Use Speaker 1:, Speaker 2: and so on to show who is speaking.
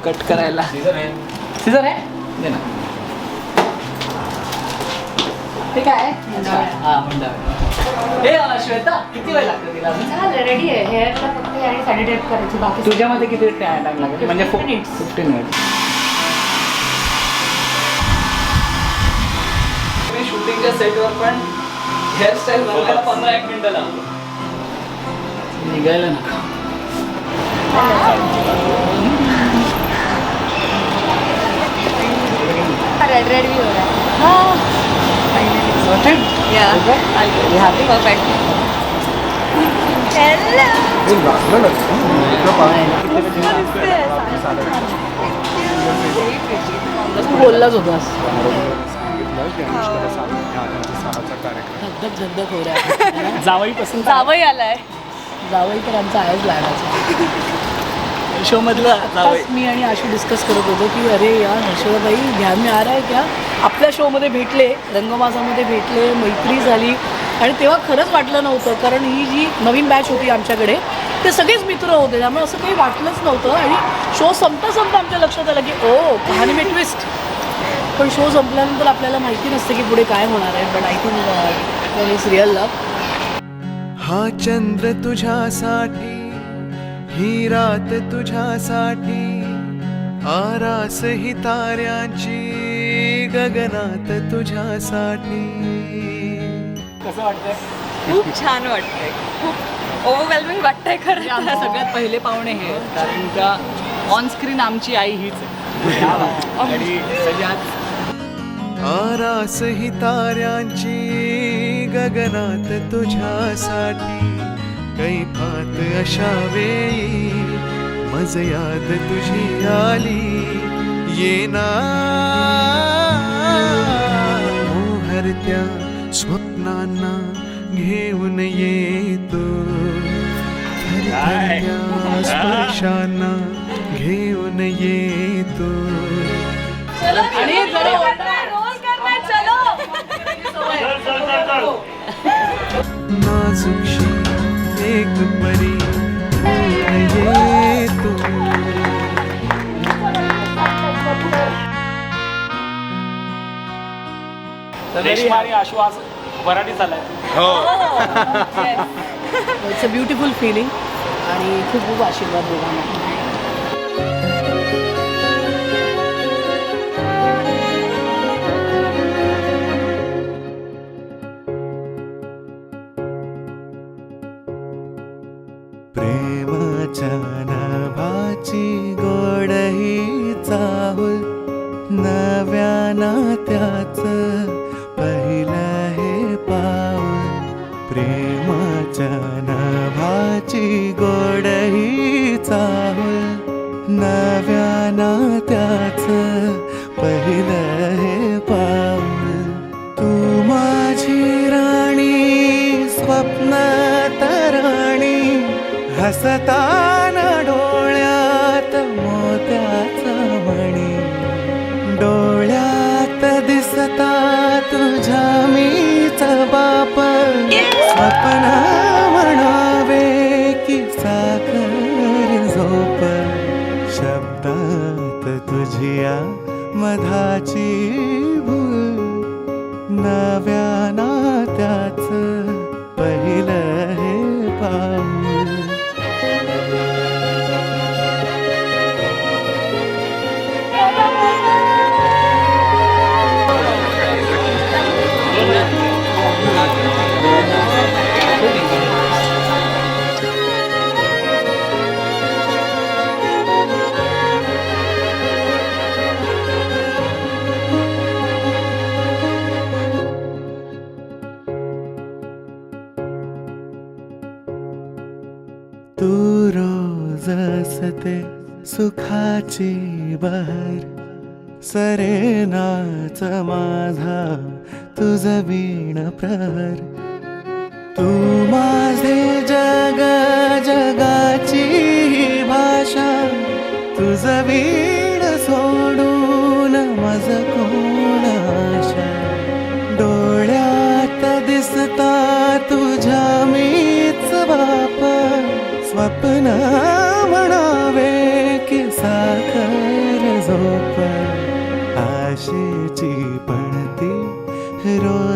Speaker 1: Cut करायला. Caesar आहे दे ना. ते काय हा मंडळ. हे श्वेता किती वेळ लागतो तिला?
Speaker 2: झालं रेडी आहे. हेअरला फक्त आणि साडी ड्रेप करायची बाकी.
Speaker 1: तुझ्यामध्ये किती टाइम लागेल? म्हणजे 15 मिनिट्स. शूटिंगच्या सेटवर पण हेअरस्टाईल बनवायला 15-1 मिनिटं लागतो. निघायला नका.
Speaker 2: रेड रेड भी हो रहा है.
Speaker 1: Sorted?
Speaker 2: Yeah.
Speaker 1: You happy?
Speaker 2: Perfect. Hello.
Speaker 1: तू बोललाच होतास. धगधग धगधग हो रहा. जावई पसंत.
Speaker 2: जावई आलाय.
Speaker 1: जावई तर आमचा आहेच लाडाचा. शो मधला मी आणि आशू डिस्कस करत होतो की अरे यार हर्षदाबाई ध्यान में आ रहा है क्या, आपल्या शोमध्ये भेटले, रंगमासामध्ये भेटले, मैत्री झाली आणि तेव्हा खरंच वाटलं नव्हतं कारण ही जी नवीन बॅच होती आमच्याकडे ते सगळेच मित्र होते त्यामुळे असं काही वाटलंच नव्हतं. आणि शो संपता आमच्या लक्षात आलं की ओ कहाणी में ट्विस्ट. पण शो संपल्यानंतर आपल्याला माहिती नसते की पुढे काय होणार आहे. But I think it's real love.
Speaker 3: हा चंद्र तुझ्यासाठी, ही रात तुझ्यासाठी, आरास ही ताऱ्यांची गगनात तुझ्यासाठी.
Speaker 1: कसं वाटतंय?
Speaker 2: खूप छान वाटतंय. खूप ओव्हरवेल्मिंग वाटतंय खरं.
Speaker 1: आमचे सगळ्यात पहिले पाहुणे हे कारण का ऑन स्क्रीन आमची आई हीच आहे. आणि सगळ्यात
Speaker 3: आरास ही ताऱ्यांची गगनात तुझ्यासाठी, कैफात अशा वेळी मज याद तुझी आली. येना मोहरत्या स्वप्नांना घेऊन येतो, थरथरत्या स्पर्शांना घेऊन येतो.
Speaker 1: आणि
Speaker 3: नाजुकशी एक परी येतो.
Speaker 1: रेश्मा आणि आशू आज वराडी झालाय. इट्स अ ब्युटिफुल फिलिंग आणि खूप खूप आशीर्वाद दोघांना.
Speaker 3: प्रेमाच्या नभाची गोड ही चाहुल, नव्या नात्याचं पहिलं हे पाऊल. प्रेमाच्या नभाची गोड ही चाहुल, नव्या नात्याचं पहिलं हे पाऊल. तू माझी राणी, स्वप्नात राणी, हसताना डोळ्यात मोत्याचा मणी. डोळ्यात दिसता तुझ्या मीच बाप, स्वप्न म्हणावे की साखर झोप. शब्दात तुझ्या मधाची भूल, नव्या नात्याचं पहिलं हे पाऊल. तू रोज असते सुखाची बहर, सरेनाच माझा तुझ वीण प्रहर. तू माझे जग, जगाची भाषा, तुझ वीण सोडून मज कोण आशा. डोळ्यात दिसता तुझ्या मीच बाप, स्वप्न म्हणावे की साखर झोप आशेची पणती रोज